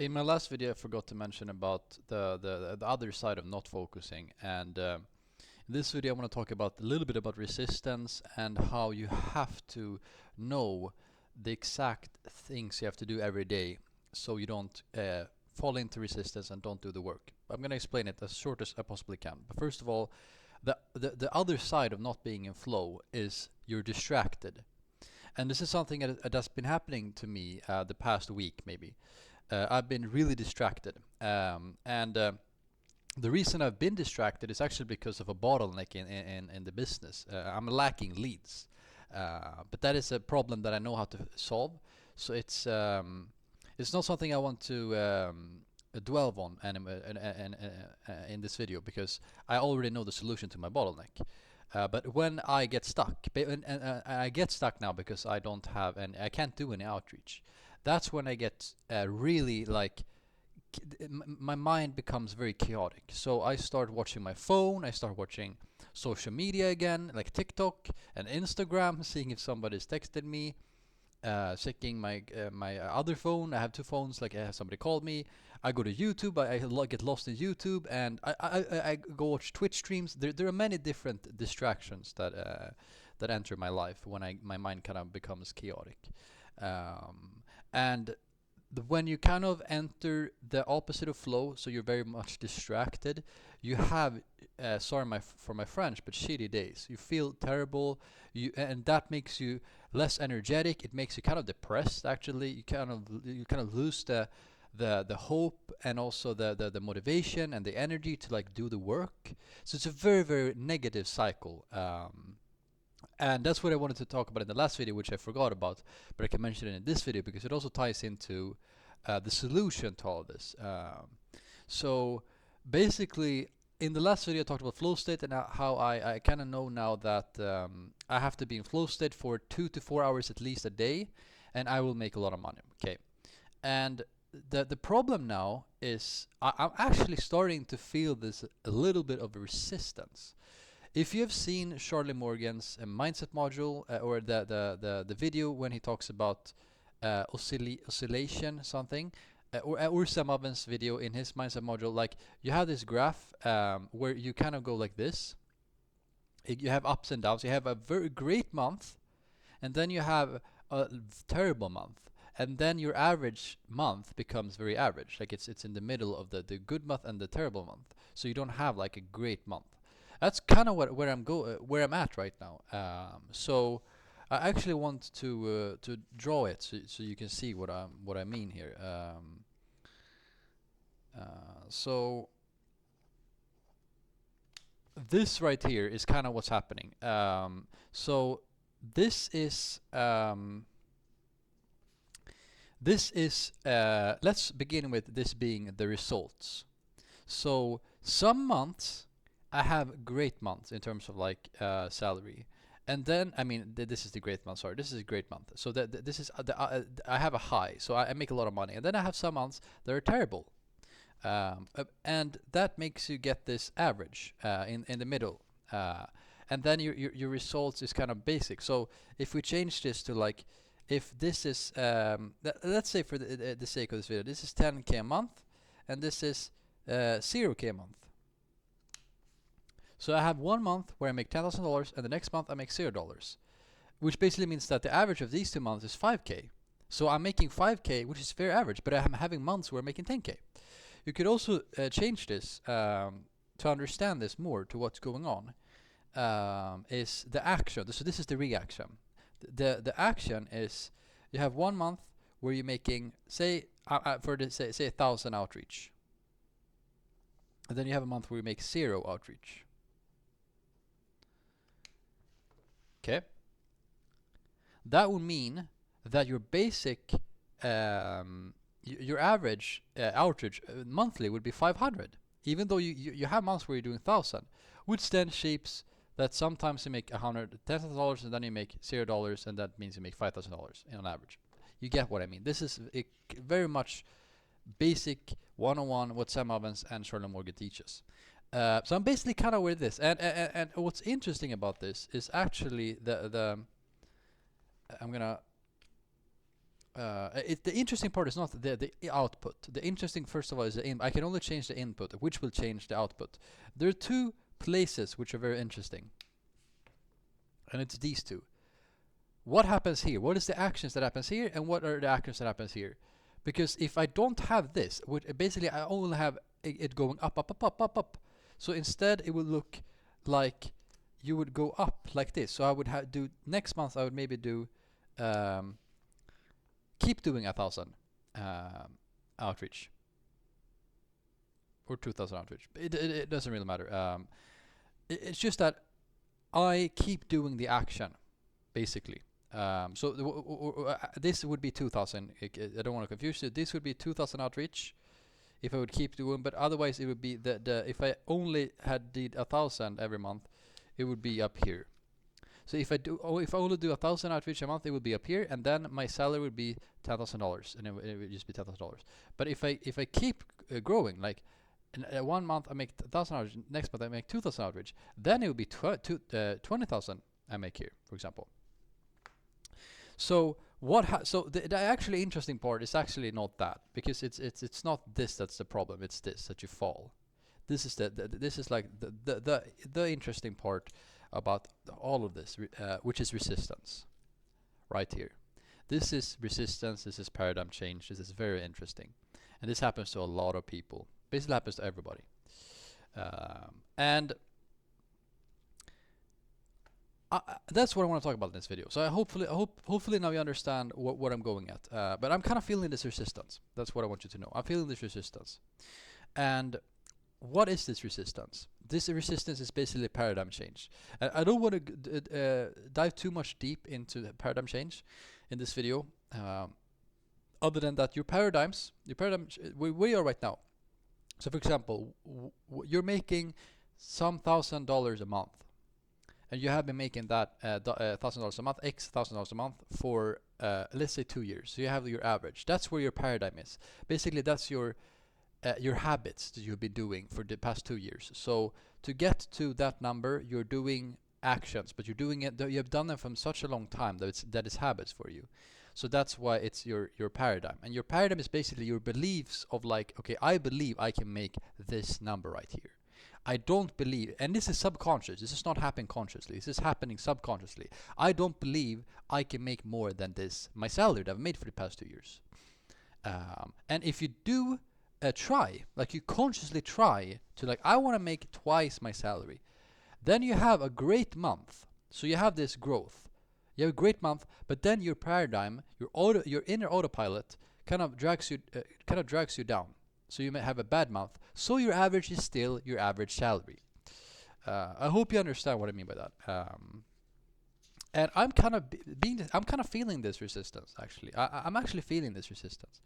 In my last video, I forgot to mention about the other side of not focusing, and in this video, I want to talk about a little bit about resistance and how you have to know the exact things you have to do every day, so you don't fall into resistance and don't do the work. I'm going to explain it as short as I possibly can. But first of all, the other side of not being in flow is you're distracted. And this is something that's been happening to me the past week, maybe. I've been really distracted. And the reason I've been distracted is actually because of a bottleneck in the business. I'm lacking leads. But that is a problem that I know how to solve. So it's not something I want to dwell on in this video, because I already know the solution to my bottleneck. But when I get stuck, and I get stuck now because I don't have and I can't do any outreach. That's when I get really like my mind becomes very chaotic. So I start watching my phone. I start watching social media again, like TikTok and Instagram, seeing if somebody's texted me. Checking my other phone. I have two phones. Like, somebody called me. I go to YouTube. I get lost in YouTube, and I go watch Twitch streams. There are many different distractions that enter my life when my mind kind of becomes chaotic. And when you kind of enter the opposite of flow, so you're very much distracted, you have sorry for my French, but shitty days. You feel terrible, and that makes you less energetic. It makes you kind of depressed. Actually, you kind of lose the hope, and also the motivation and the energy to like do the work. So it's a very, very negative cycle. And that's what I wanted to talk about in the last video, which I forgot about, but I can mention it in this video because it also ties into the solution to all this. So basically, in the last video, I talked about flow state and how I kind of know now that I have to be in flow state for 2 to 4 hours at least a day, and I will make a lot of money. Okay, and the problem now is I'm actually starting to feel this a little bit of a resistance. If you have seen Charlie Morgan's mindset module, or the video when he talks about oscillation something, or Sam Ovens video in his mindset module, like you have this graph where you kind of go like this. You have ups and downs. You have a very great month, and then you have a terrible month, and then your average month becomes very average. Like it's in the middle of the good month and the terrible month. So you don't have like a great month. That's kind of where I'm at right now. So I actually want to draw it so you can see what I mean here. So this right here is kind of what's happening. So this is let's begin with this being the results. So some months I have great months in terms of like salary, and then I mean this is the great month. Sorry, this is a great month. So this is I have a high, so I make a lot of money, and then I have some months that are terrible, and that makes you get this average in the middle, and then your results is kind of basic. So if we change this to like, if this is let's say for the sake of this video, this is 10k a month, and this is 0k a month. So I have 1 month where I make $10,000, and the next month I make $0, which basically means that the average of these 2 months is 5k. So I'm making 5k, which is very average, but I'm having months where I'm making 10k. You could also change this to understand this more, to what's going on. Is the action. So this is the reaction. The action is you have 1 month where you're making, say 1,000 outreach, and then you have a month where you make 0 outreach. Okay, that would mean that your basic, your average outreach monthly would be 500, even though you have months where you're doing 1,000, which then shapes that sometimes you make $10,000 and then you make $0, and that means you make $5,000 on average. You get what I mean? This is very much basic 101 what Sam Ovens and Charlie Morgan teaches. So I'm basically kind of with this, and what's interesting about this is actually I'm gonna the interesting part is not the output. The interesting, first of all, is I can only change the input, which will change the output. There are two places which are very interesting, and it's these two. What happens here? What is the actions that happens here, and what are the actions that happens here? Because if I don't have this, basically I only have it going up, up, up, up, up, up. So instead it would look like you would go up like this. So I would do next month. I would maybe do keep doing 1,000 outreach or 2,000 outreach. It doesn't really matter. It's just that I keep doing the action, basically. So this would be 2,000. I don't want to confuse you. This would be 2,000 outreach if I would keep doing, but otherwise it would be the if I only did 1,000 every month, it would be up here. So if I only do 1,000 outreach a month, it would be up here, and then my salary would be $10,000, and it would just be $10,000. But if I keep growing, like in 1 month I make 1,000 outreach, next month I make 2,000 outreach, then it would be 20,000 I make here, for example. So the actually interesting part is actually not that, because it's not this that's the problem. It's this that you fall. This is this is like the interesting part about all of this, which is resistance, right here. This is resistance. This is paradigm change. This is very interesting, and this happens to a lot of people. Basically, happens to everybody, and. That's what I want to talk about in this video. So hopefully now you understand what I'm going at. But I'm kind of feeling this resistance. That's what I want you to know. I'm feeling this resistance. And what is this resistance? This resistance is basically paradigm change. I don't want to dive too much deep into the paradigm change in this video. Other than that, your paradigm, where you are right now. So for example, you're making some $1,000 a month. And you have been making that $1,000 a month, $1,000 a month for let's say 2 years. So you have your average. That's where your paradigm is. Basically, that's your habits that you've been doing for the past 2 years. So to get to that number, you're doing actions, but you're doing it. You have done them from such a long time that it's habits for you. So that's why it's your paradigm. And your paradigm is basically your beliefs of like, okay, I believe I can make this number right here. I don't believe, and this is subconscious, this is not happening consciously, this is happening subconsciously. I don't believe I can make more than this, my salary that I've made for the past 2 years. And if you do try, like you consciously try to like, I want to make twice my salary, then you have a great month. So you have this growth. You have a great month, but then your paradigm, your inner autopilot kind of drags you down. So you may have a bad month. So your average is still your average salary. I hope you understand what I mean by that. And I'm kind of feeling this resistance. Actually, I'm actually feeling this resistance.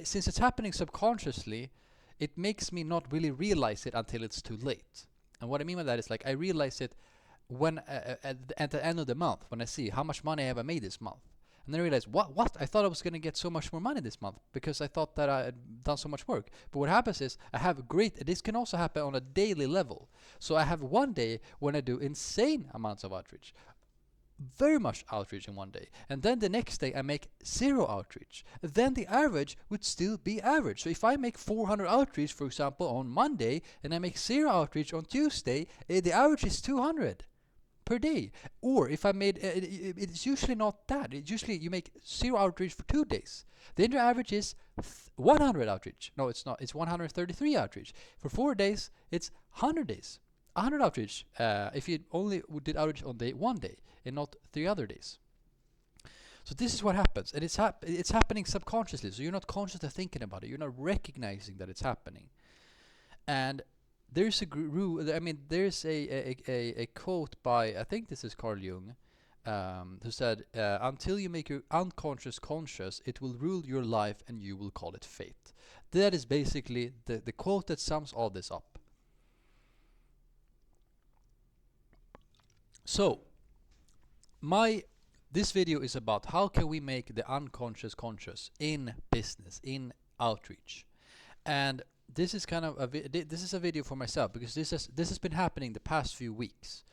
Since it's happening subconsciously, it makes me not really realize it until it's too late. And what I mean by that is like I realize it when at the end of the month, when I see how much money have I made this month. And then I realized, what? I thought I was going to get so much more money this month because I thought that I had done so much work. But what happens is I have this can also happen on a daily level. So I have one day when I do insane amounts of outreach. Very much outreach in one day. And then the next day I make 0 outreach. Then the average would still be average. So if I make 400 outreach, for example, on Monday, and I make 0 outreach on Tuesday, the average is 200. Per day. Or if I made it's usually not that. It's usually you make 0 outreach for 2 days. Then your average is 100 outreach. No, it's not. It's 133 outreach. For 4 days, it's 100 days. 100 outreach. If you only did outreach on one day and not 3 other days. So this is what happens, and it's happening subconsciously. So you're not consciously thinking about it. You're not recognizing that it's happening. And there's a guru. I mean, there's a quote by, I think this is Carl Jung, who said, "Until you make your unconscious conscious, it will rule your life, and you will call it fate." That is basically the quote that sums all this up. So, this video is about how can we make the unconscious conscious in business, in outreach, and this is kind of this is a video for myself because this has been happening the past few weeks.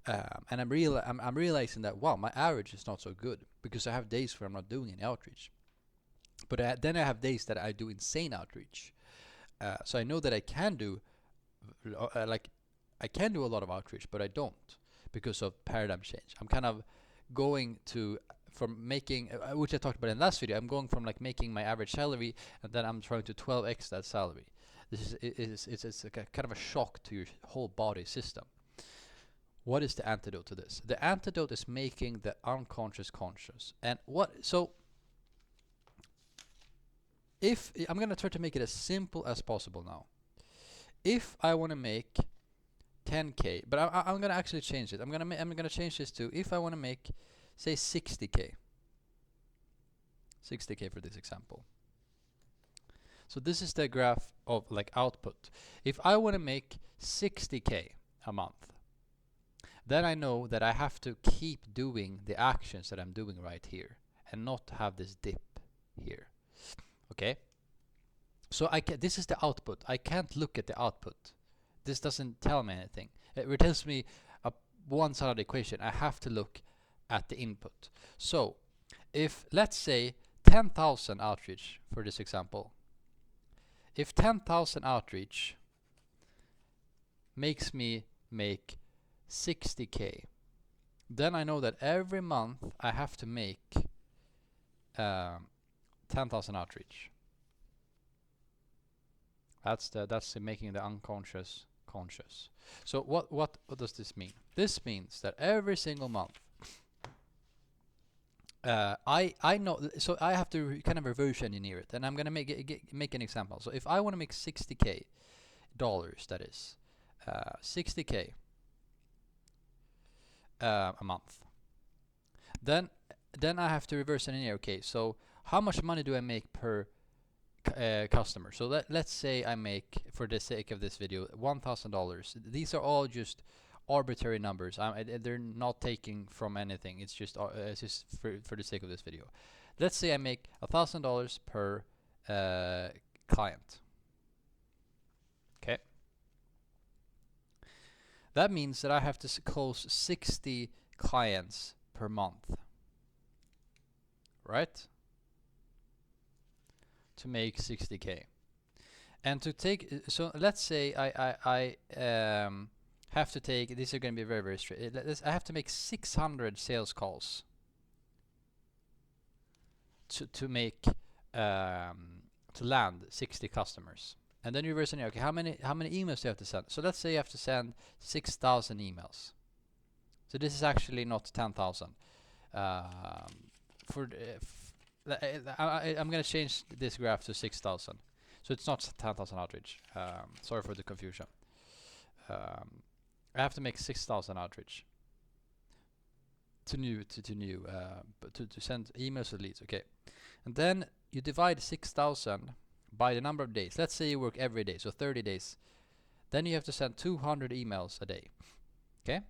And I'm realizing that, wow, my average is not so good, because I have days where I'm not doing any outreach. But then I have days that I do insane outreach. So I know that I can do I can do a lot of outreach, but I don't, because of paradigm change. I'm kind of going to from making, which I talked about in last video. I'm going from like making my average salary, and then I'm trying to 12x that salary. This is a kind of a shock to your whole body system. What is the antidote to this? The antidote is making the unconscious conscious. And if I'm going to try to make it as simple as possible now. If I want to make 10k, but I'm going to actually change it. I'm going to change this to, if I want to make, say, 60k for this example. So this is the graph of like output. If I want to make 60k a month, then I know that I have to keep doing the actions that I'm doing right here and not have this dip here. Okay? So this is the output. I can't look at the output. This doesn't tell me anything. It tells me one side of the equation. I have to look at the input. So if, let's say, 10,000 outreach for this example, if 10,000 outreach makes me make 60k, then I know that every month I have to make 10,000 outreach. That's making the unconscious conscious. So what does this mean? This means that every single month I know, so I have to kind of reverse engineer it, and I'm gonna make an example. So if I want to make 60k dollars, that is 60k a month, then I have to reverse engineer. Okay, so how much money do I make per customer? So let's say I make, for the sake of this video, $1,000. These are all just arbitrary numbers. They're not taking from anything. It's just for the sake of this video. Let's say I make $1,000 per client. Okay. That means that I have to close 60 clients per month, right? To make 60k. And to take, so let's say I have to take, these are going to be very, very straight. I have to make 600 sales calls to make to land 60 customers. And then you reverse engineer. Okay, how many emails do you have to send? So let's say you have to send 6,000 emails. So this is actually not 10,000. I'm going to change this graph to 6,000. So it's not 10,000 outreach. Sorry for the confusion. I have to make 6,000 outreach to send emails to leads. Okay, and then you divide 6,000 by the number of days. Let's say you work every day, so 30 days. Then you have to send 200 emails a day. Okay,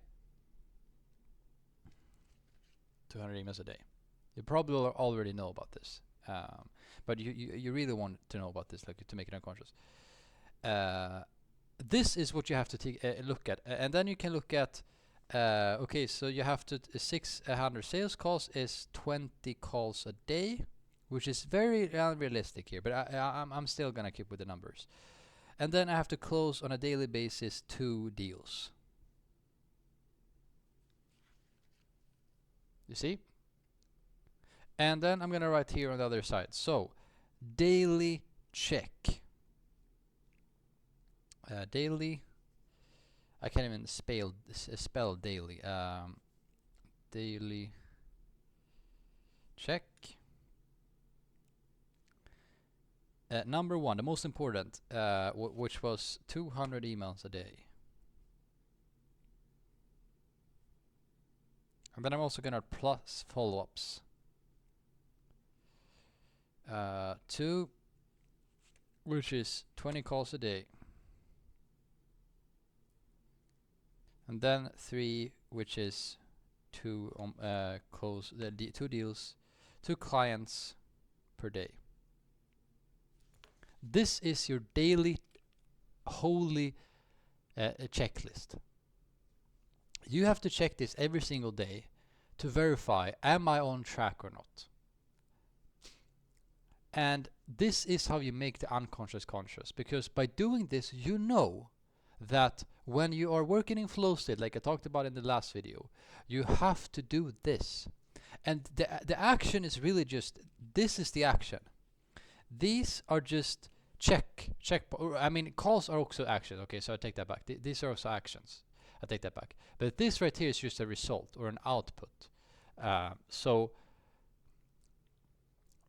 200 emails a day. You probably already know about this, but you really want to know about this, like, to make it unconscious. This is what you have to look at, and then you can look at. Okay, so you have to 600 sales calls is 20 calls a day, which is very unrealistic here, but I'm still gonna keep with the numbers. And then I have to close on a daily basis 2 deals. You see? And then I'm gonna write here on the other side. So daily check. Daily. I can't even spell daily. Daily check. Number 1, the most important, which was 200 emails a day. And then I'm also gonna plus follow-ups. 2, which is 20 calls a day. And then 3, which is 2 close 2 deals, 2 clients per day. This is your daily holy checklist. You have to check this every single day to verify, am I on track or not? And this is how you make the unconscious conscious, because by doing this, you know that when you are working in flow state, like I talked about in the last video, you have to do this. And the action is really just, this is the action. These are just check. I mean, calls are also actions. Okay, so I take that back. These are also actions. I take that back. But this right here is just a result or an output. So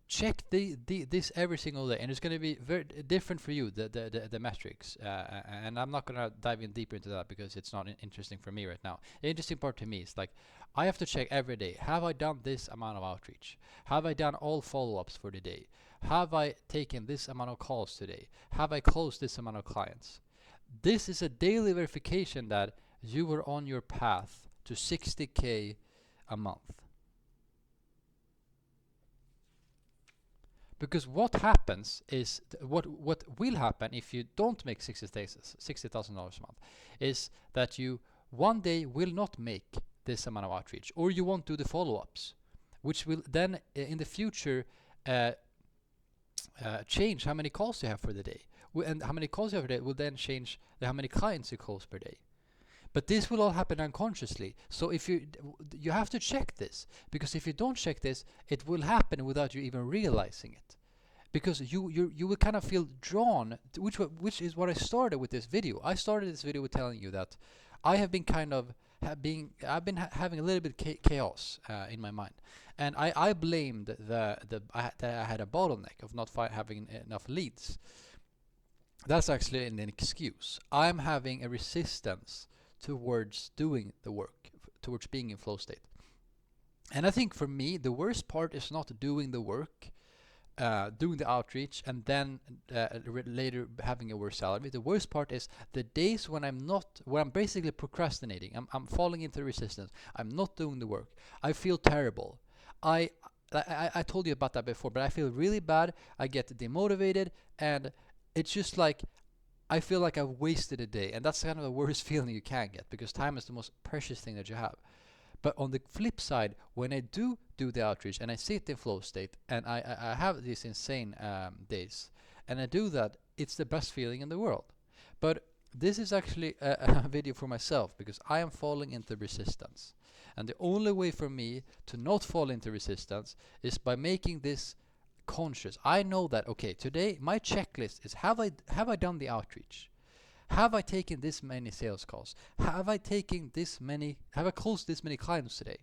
check this every single day, and it's going to be very different for you, the metrics. And I'm not going to dive in deeper into that because it's not interesting for me right now. The interesting part to me is like, I have to check every day. Have I done this amount of outreach? Have I done all follow-ups for the day? Have I taken this amount of calls today? Have I closed this amount of clients? This is a daily verification that you were on your path to 60K a month. Because what happens is, what will happen if you don't make $60,000 a month is that you one day will not make this amount of outreach, or you won't do the follow-ups, which will then in the future change how many calls you have for the day. And how many calls you have per day will then change how many clients you close per day. But this will all happen unconsciously. So if you have to check this, because if you don't check this, it will happen without you even realizing it. Because you will kind of feel drawn, which is what I started with this video. I started this video with telling you that I have been kind of having a little bit chaos in my mind, and I blamed that I had a bottleneck of not having enough leads. That's actually an excuse. I'm having a resistance towards doing the work, towards being in flow state. And I think for me, the worst part is not doing the work, doing the outreach, and then later having a worse salary. The worst part is the days when I'm basically procrastinating. I'm falling into resistance. I'm not doing the work. I feel terrible. I told you about that before, but I feel really bad. I get demotivated, and it's just like I feel like I've wasted a day, and that's kind of the worst feeling you can get, because time is the most precious thing that you have. But on the flip side, when I do the outreach and I sit in flow state and I have these insane days and I do that, it's the best feeling in the world. But this is actually a video for myself, because I am falling into resistance. And the only way for me to not fall into resistance is by making this conscious. I know that, okay, today my checklist is, have I done the outreach? Have I taken this many sales calls? Have I closed this many clients today?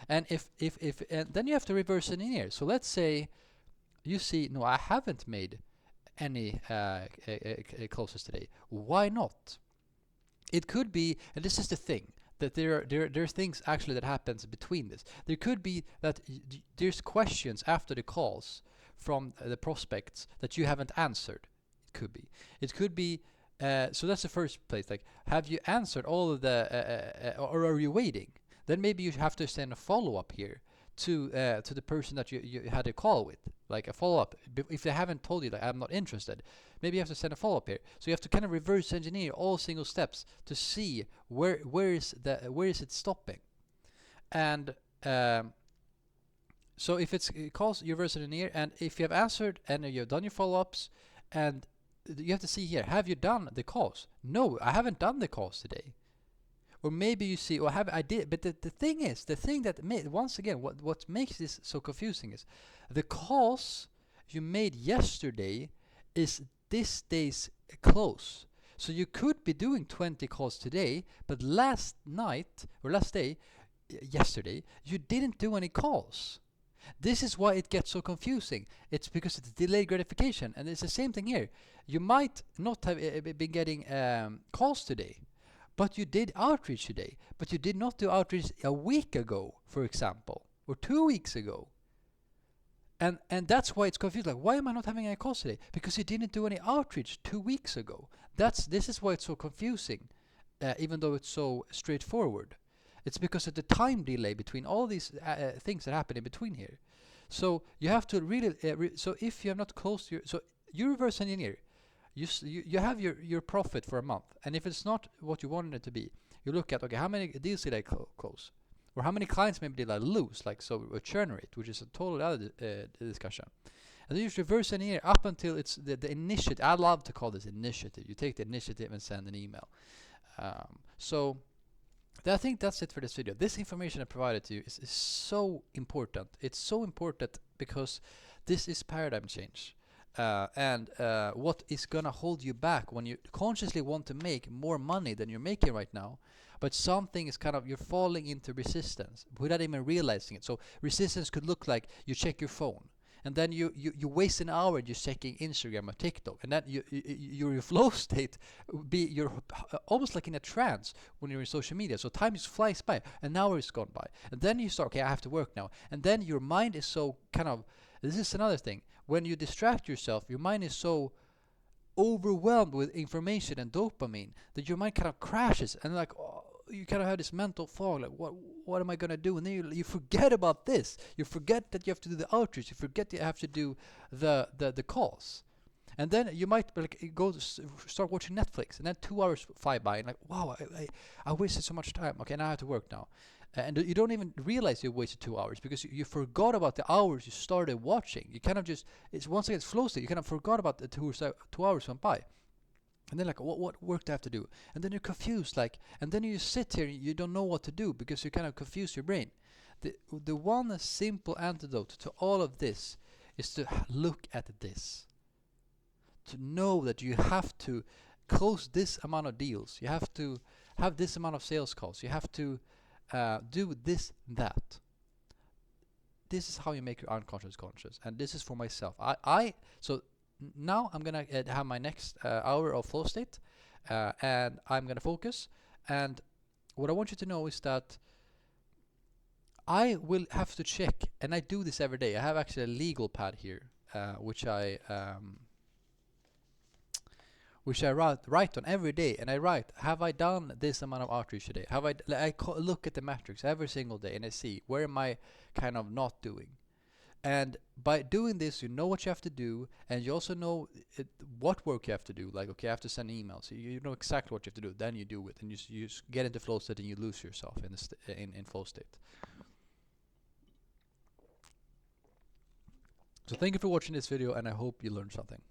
And and then you have to reverse engineer. So let's say you see, no, I haven't made any closes today. Why not? It could be, and this is the thing, that there are things actually that happens between this. There could be that there's questions after the calls from the prospects that you haven't answered. It could be. So that's the first place. Like, have you answered all of the, or are you waiting? Then maybe you have to send a follow-up here to the person that you had a call with, like a follow-up. If they haven't told you that I'm not interested, maybe you have to send a follow-up here. So you have to kind of reverse engineer all single steps to see where is it stopping. And so if it's calls, you reverse engineer, and if you have answered and you've done your follow-ups, and you have to see here, have you done the calls? No, I haven't done the calls today. Or maybe you see, I did, but the thing that once again, what makes this so confusing is the calls you made yesterday is this day's close. So you could be doing 20 calls today, but yesterday, you didn't do any calls. This is why it gets so confusing. It's because it's delayed gratification, and it's the same thing here. You might not have been getting calls today, but you did outreach today. But you did not do outreach a week ago, for example, or 2 weeks ago. And that's why it's confused. Like, why am I not having any calls today? Because you didn't do any outreach 2 weeks ago. This is why it's so confusing, even though it's so straightforward. It's because of the time delay between all these things that happen in between here. So you have to really. So if you have not closed you reverse engineer. You have your profit for a month, and if it's not what you wanted it to be, You look at, okay, how many deals did I close? Or how many clients maybe did I lose? Like, so a churn rate, which is a totally other discussion. And then you reverse engineer up until it's the initiative. I love to call this initiative. You take the initiative and send an email. So I think that's it for this video. This information I provided to you is so important. It's so important because this is paradigm change. And what is gonna hold you back when you consciously want to make more money than you're making right now, but something is kind of, you're falling into resistance without even realizing it. So resistance could look like you check your phone, and then you waste an hour just checking Instagram or TikTok, and then your flow state you're almost like in a trance when you're in social media. So time just flies by, an hour is gone by, and then you start, okay, I have to work now, and then your mind is so kind of, this is another thing, when you distract yourself, your mind is so overwhelmed with information and dopamine that your mind kind of crashes, and like, oh, you kind of have this mental fog, like what am I gonna do? And then you forget about this. You forget that you have to do the outreach. You forget that you have to do the calls, and then you might like go to start watching Netflix, and then 2 hours fly by, and like, wow, I wasted so much time. Okay, now I have to work now. And you don't even realize you wasted 2 hours because you forgot about the hours you started watching. You kind of just, it's once again, it's flow state. You kind of forgot about the 2 hours went by. And then like, what work do I have to do? And then you're confused, like, and then you sit here, you don't know what to do because you kind of confuse your brain. The one simple antidote to all of this is to look at this. To know that you have to close this amount of deals. You have to have this amount of sales calls. You have to do this, that. This is how you make your unconscious conscious, and this is for myself. So now I'm gonna have my next hour of flow state, and I'm gonna focus. And what I want you to know is that I will have to check, and I do this every day. I have actually a legal pad here, which I write on every day, and I write, have I done this amount of outreach today? Have I look at the metrics every single day, and I see where am I kind of not doing. And by doing this, you know what you have to do, and you also know what work you have to do. Like, okay, I have to send emails. You know exactly what you have to do. Then you do it, and you get into flow state, and you lose yourself in flow state. So thank you for watching this video, and I hope you learned something.